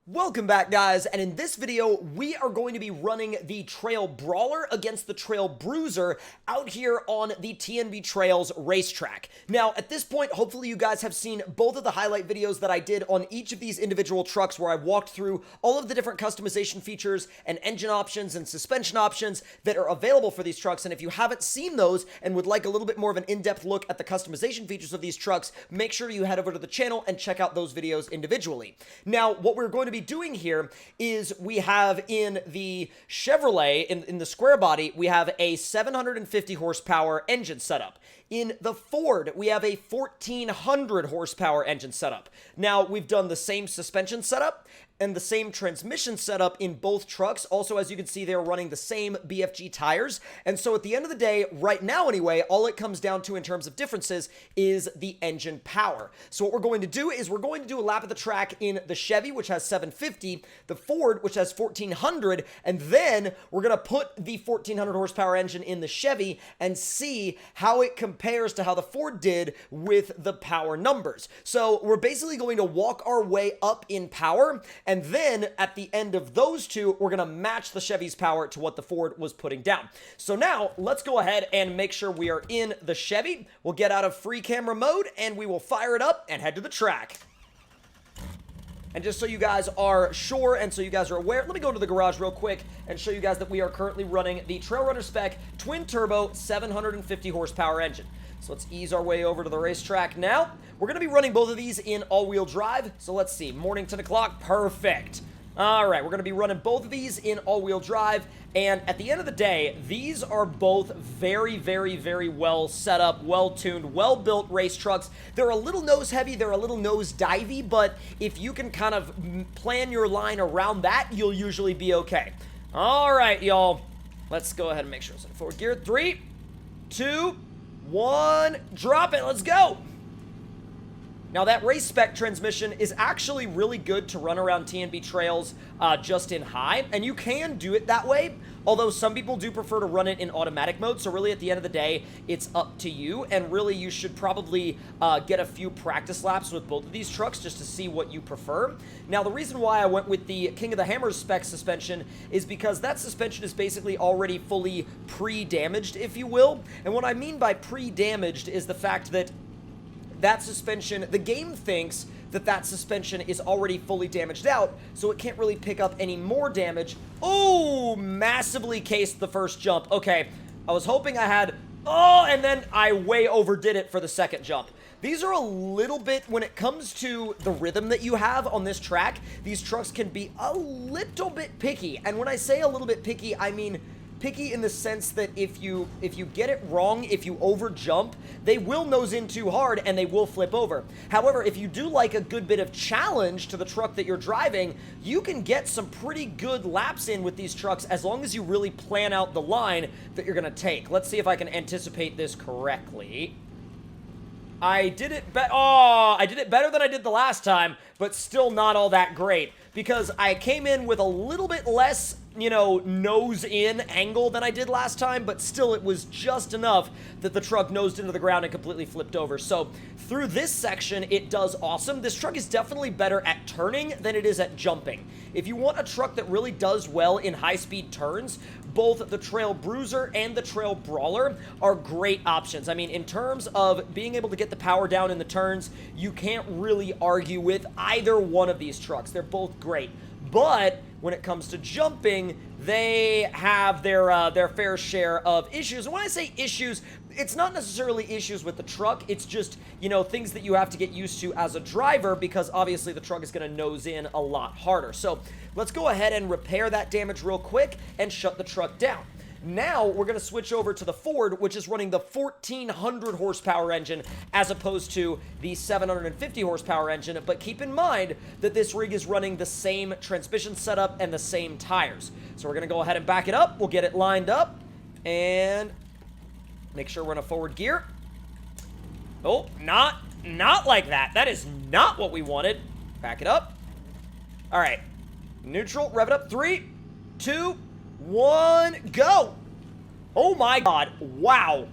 Welcome back, guys, and in this video, we are going to be running the Trail Brawler against the Trail Bruiser out here on the TNB Trails racetrack. Now, at this point, hopefully you guys have seen both of the highlight videos that I did on each of these individual trucks where I walked through all of the different customization features and engine options and suspension options that are available for these trucks, and if you haven't seen those and would like a little bit more of an in-depth look at the customization features of these trucks, make sure you head over to the channel and check out those videos individually. Now, what we're going to be doing here is we have in the Chevrolet, in the square body, we have a 750 horsepower engine setup. In the Ford, we have a 1400 horsepower engine setup. Now, we've done the same suspension setup and the same transmission setup in both trucks. Also, as you can see, they're running the same BFG tires. And so at the end of the day, right now anyway, all it comes down to in terms of differences is the engine power. So what we're going to do is we're going to do a lap of the track in the Chevy, which has 750, the Ford, which has 1400, and then we're going to put the 1400 horsepower engine in the Chevy and see how it compares to how the Ford did with the power numbers. So we're basically going to walk our way up in power, and then at the end of those two, we're going to match the Chevy's power to what the Ford was putting down. So now let's go ahead and make sure we are in the Chevy. We'll get out of free camera mode and we will fire it up and head to the track. And just so you guys are sure and so you guys are aware, let me go to the garage real quick and show you guys that we are currently running the TrailRunner spec twin turbo 750 horsepower engine. So let's ease our way over to the racetrack now. We're going to be running both of these in all-wheel drive. So let's see, morning 10 o'clock, perfect. All right, we're going to be running both of these in all-wheel drive. And at the end of the day, these are both very, very, very well set up, well-tuned, well-built race trucks. They're a little nose-heavy, they're a little nose-divey, but if you can kind of plan your line around that, you'll usually be okay. All right, y'all. Let's go ahead and make sure it's in forward gear. 3, 2, 1, drop it, let's go. Now that race spec transmission is actually really good to run around TNB Trails just in high, and you can do it that way, although some people do prefer to run it in automatic mode, so really at the end of the day, it's up to you, and really you should probably get a few practice laps with both of these trucks just to see what you prefer. Now the reason why I went with the King of the Hammers spec suspension is because that suspension is basically already fully pre-damaged, if you will, and what I mean by pre-damaged is the fact that that suspension, the game thinks that that suspension is already fully damaged out, so it can't really pick up any more damage. Oh, massively cased the first jump. Okay, I was hoping I had, and then I way overdid it for the second jump. These are a little bit, when it comes to the rhythm that you have on this track, these trucks can be a little bit picky. And when I say a little bit picky, I mean picky in the sense that if you get it wrong, if you over jump, they will nose in too hard and they will flip over. However, if you do like a good bit of challenge to the truck that you're driving, you can get some pretty good laps in with these trucks as long as you really plan out the line that you're going to take. Let's see if I can anticipate this correctly. I did it better than I did the last time, but still not all that great because I came in with a little bit less, you know, nose-in angle than I did last time, but still it was just enough that the truck nosed into the ground and completely flipped over. So through this section, it does awesome. This truck is definitely better at turning than it is at jumping. If you want a truck that really does well in high-speed turns, both the Trail Bruiser and the Trail Brawler are great options. I mean, in terms of being able to get the power down in the turns, you can't really argue with either one of these trucks. They're both great. But when it comes to jumping, they have their fair share of issues. And when I say issues, it's not necessarily issues with the truck. It's just, you know, things that you have to get used to as a driver because obviously the truck is going to nose in a lot harder. So let's go ahead and repair that damage real quick and shut the truck down. Now we're going to switch over to the Ford, which is running the 1400 horsepower engine as opposed to the 750 horsepower engine. But keep in mind that this rig is running the same transmission setup and the same tires. So we're going to go ahead and back it up. We'll get it lined up and make sure we're in a forward gear. Oh, not like that. That is not what we wanted. Back it up. All right. Neutral, rev it up. 3, 2, 1, go. Oh my God, wow.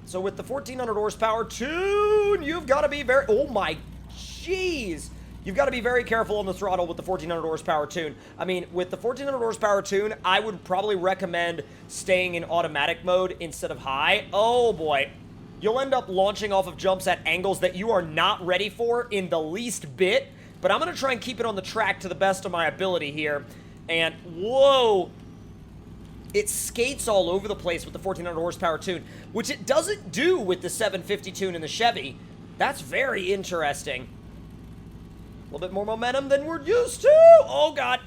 So with the 1400 horsepower tune, you've got to be very, oh my, jeez. you've got to be very careful on the throttle with the 1400 horsepower tune. I mean, with the 1400 horsepower tune, I would probably recommend staying in automatic mode instead of high. Oh boy. You'll end up launching off of jumps at angles that you are not ready for in the least bit, but I'm going to try and keep it on the track to the best of my ability here. And, whoa, it skates all over the place with the 1400 horsepower tune, which it doesn't do with the 750 tune in the Chevy. That's very interesting. A little bit more momentum than we're used to. Oh, God.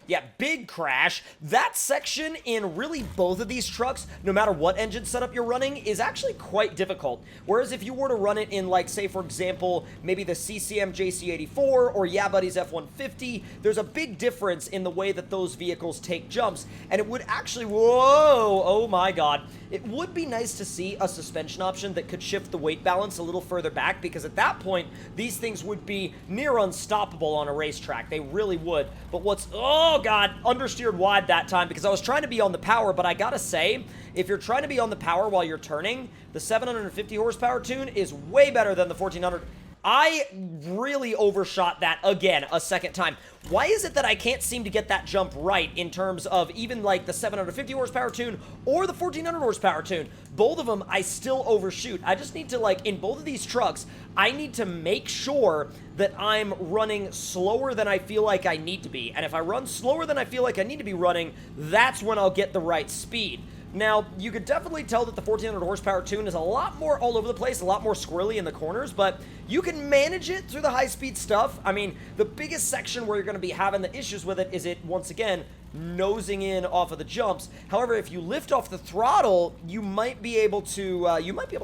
Yeah, big crash. That section in really both of these trucks, no matter what engine setup you're running, is actually quite difficult. Whereas if you were to run it in, like, say, for example, maybe the CCM JC84 or Yeah Buddy's F-150, there's a big difference in the way that those vehicles take jumps. And it would actually, whoa, oh my God. It would be nice to see a suspension option that could shift the weight balance a little further back, because at that point, these things would be near unstoppable on a racetrack. They really would. But what's, oh God, understeered wide that time because I was trying to be on the power, but I gotta say, if you're trying to be on the power while you're turning, the 750 horsepower tune is way better than the 1400. I really overshot that again a second time. Why is it that I can't seem to get that jump right in terms of even like the 750 horsepower tune or the 1400 horsepower tune? Both of them, I still overshoot. I just need to, like, in both of these trucks, I need to make sure that I'm running slower than I feel like I need to be. And if I run slower than I feel like I need to be running, that's when I'll get the right speed. Now, you could definitely tell that the 1400 horsepower tune is a lot more all over the place, a lot more squirrely in the corners, but you can manage it through the high-speed stuff. I mean, the biggest section where you're going to be having the issues with it is it, once again, nosing in off of the jumps. However, if you lift off the throttle, you might be able to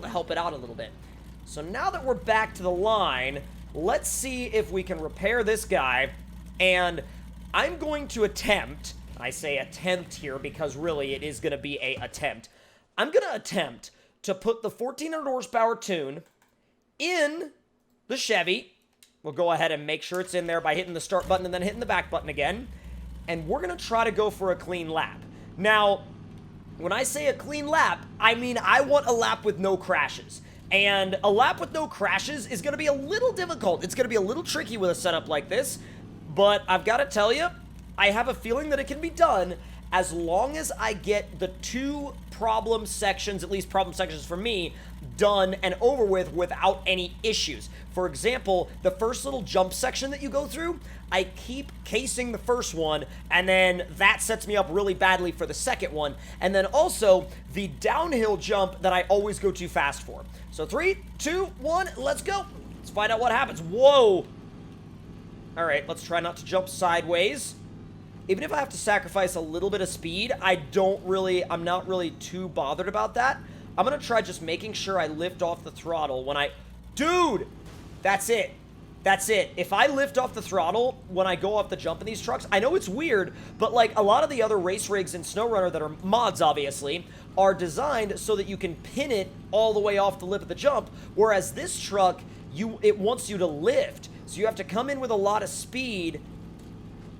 help it out a little bit. So now that we're back to the line, let's see if we can repair this guy, and I'm going to attempt... I say attempt here because really it is going to be a attempt. I'm going to attempt to put the 1400 horsepower tune in the Chevy. We'll go ahead and make sure it's in there by hitting the start button and then hitting the back button again. And we're going to try to go for a clean lap. Now, when I say a clean lap, I mean I want a lap with no crashes. And a lap with no crashes is going to be a little difficult. It's going to be a little tricky with a setup like this. But I've got to tell you, I have a feeling that it can be done as long as I get the two problem sections, at least problem sections for me, done and over with without any issues. For example, the first little jump section that you go through, I keep casing the first one, and then that sets me up really badly for the second one. And then also, the downhill jump that I always go too fast for. So 3, 2, 1, let's go. Let's find out what happens. Whoa. All right, let's try not to jump sideways. Even if I have to sacrifice a little bit of speed, I'm not really too bothered about that. I'm going to try just making sure I lift off the throttle when Dude! That's it. That's it. If I lift off the throttle when I go off the jump in these trucks, I know it's weird, but like a lot of the other race rigs in SnowRunner that are mods, obviously, are designed so that you can pin it all the way off the lip of the jump, whereas this truck, it wants you to lift. So you have to come in with a lot of speed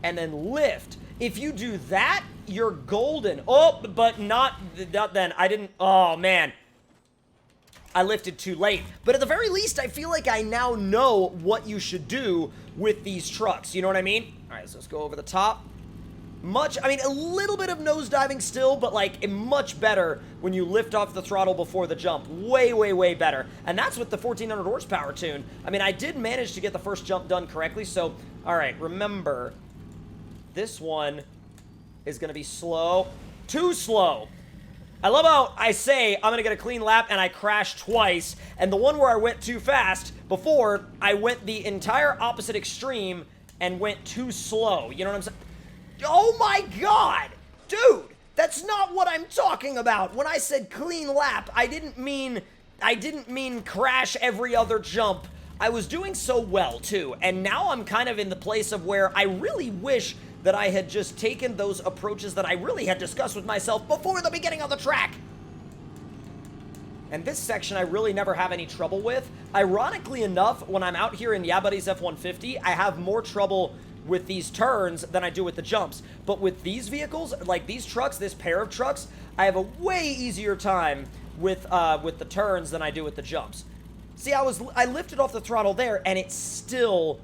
and then lift. If you do that, you're golden. Oh, but not then. I didn't, oh man. I lifted too late. But at the very least, I feel like I now know what you should do with these trucks. You know what I mean? All right, so let's go over the top. A little bit of nosediving still, but like much better when you lift off the throttle before the jump. Way, way, way better. And that's with the 1400 horsepower tune. I mean, I did manage to get the first jump done correctly, so, all right, remember, this one is going to be slow. Too slow. I love how I say I'm going to get a clean lap and I crashed twice, and the one where I went too fast before, I went the entire opposite extreme and went too slow. You know what I'm saying? Oh my God! Dude, that's not what I'm talking about. When I said clean lap, I didn't mean crash every other jump. I was doing so well too, and now I'm kind of in the place of where I really wish that I had just taken those approaches that I really had discussed with myself before the beginning of the track. And this section I really never have any trouble with. Ironically enough, when I'm out here in Yeah Buddy's F-150, I have more trouble with these turns than I do with the jumps. But with these vehicles, like these trucks, this pair of trucks, I have a way easier time with the turns than I do with the jumps. See, I lifted off the throttle there, and it still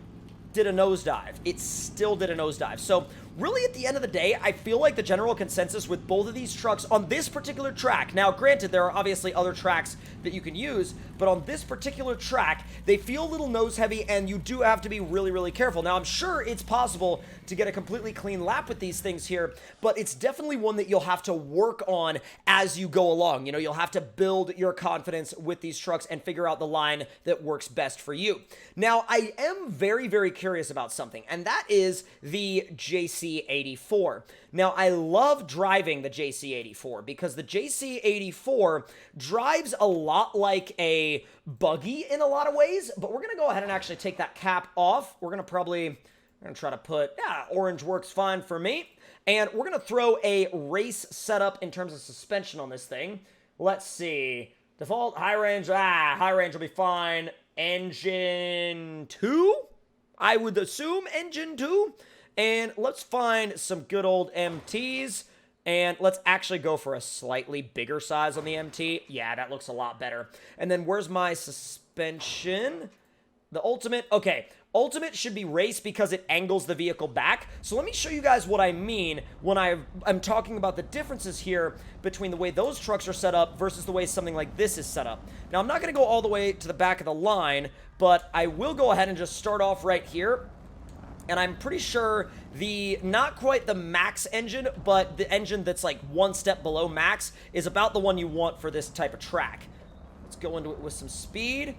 did a nosedive. It still did a nosedive. So really, at the end of the day, I feel like the general consensus with both of these trucks on this particular track, now granted, there are obviously other tracks that you can use, but on this particular track, they feel a little nose heavy, and you do have to be really, really careful. Now, I'm sure it's possible to get a completely clean lap with these things here, but it's definitely one that you'll have to work on as you go along. You know, you'll have to build your confidence with these trucks and figure out the line that works best for you. Now, I am very, very curious about something, and that is the JC84. Now, I love driving the JC84 because the JC84 drives a lot like a buggy in a lot of ways, but we're going to go ahead and actually take that cap off. We're going to try to put, orange works fine for me. And we're going to throw a race setup in terms of suspension on this thing. Let's see. Default, high range will be fine. Engine 2? I would assume engine 2. And let's find some good old MTs. And let's actually go for a slightly bigger size on the MT. Yeah, that looks a lot better. And then where's my suspension? The ultimate. Okay, ultimate should be race because it angles the vehicle back. So let me show you guys what I mean when I'm talking about the differences here between the way those trucks are set up versus the way something like this is set up. Now, I'm not going to go all the way to the back of the line, but I will go ahead and just start off right here. And I'm pretty sure not quite the max engine, but the engine that's like one step below max is about the one you want for this type of track. Let's go into it with some speed.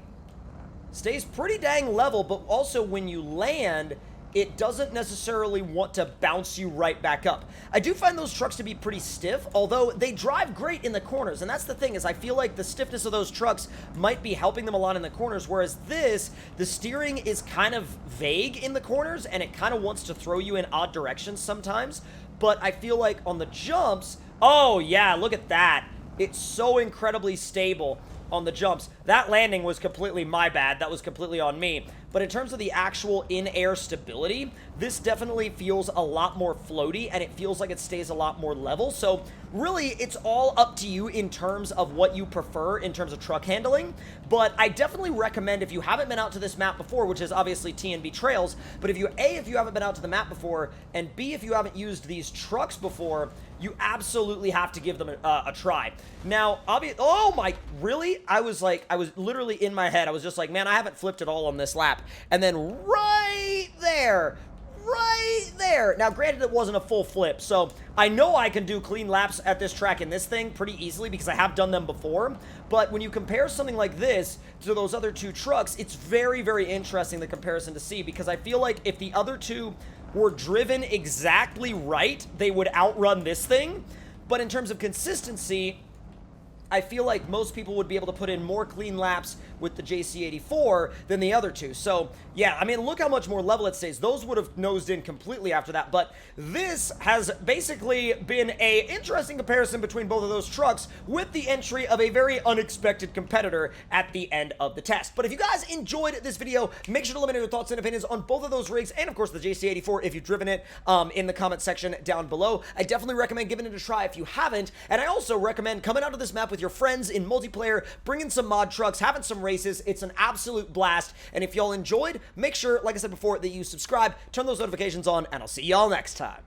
Stays pretty dang level, but also when you land, it doesn't necessarily want to bounce you right back up. I do find those trucks to be pretty stiff, although they drive great in the corners, and that's the thing, is I feel like the stiffness of those trucks might be helping them a lot in the corners, whereas the steering is kind of vague in the corners, and it kind of wants to throw you in odd directions sometimes, but I feel like on the jumps, oh yeah, look at that. It's so incredibly stable on the jumps. That landing was completely my bad. That was completely on me. But in terms of the actual in-air stability, this definitely feels a lot more floaty, and it feels like it stays a lot more level. So really, it's all up to you in terms of what you prefer in terms of truck handling. But I definitely recommend, if you haven't been out to this map before, which is obviously TNB Trails, but if you haven't been out to the map before, and B, if you haven't used these trucks before, you absolutely have to give them a try. Now, oh my, really? I was literally in my head, I was just like, man, I haven't flipped at all on this lap. And then right there, now granted it wasn't a full flip, so I know I can do clean laps at this track in this thing pretty easily because I have done them before, but when you compare something like this to those other two trucks, it's very, very interesting, the comparison to see, because I feel like if the other two were driven exactly right, they would outrun this thing, but in terms of consistency, I feel like most people would be able to put in more clean laps with the JC84 than the other two. So, yeah, I mean, look how much more level it stays. Those would have nosed in completely after that, but this has basically been an interesting comparison between both of those trucks with the entry of a very unexpected competitor at the end of the test. But if you guys enjoyed this video, make sure to let me know your thoughts and opinions on both of those rigs, and of course the JC84 if you've driven it, in the comment section down below. I definitely recommend giving it a try if you haven't, and I also recommend coming out to this map with your friends in multiplayer, bringing some mod trucks, having some races. It's an absolute blast, and if y'all enjoyed, make sure, like I said before, that you subscribe, turn those notifications on, and I'll see y'all next time.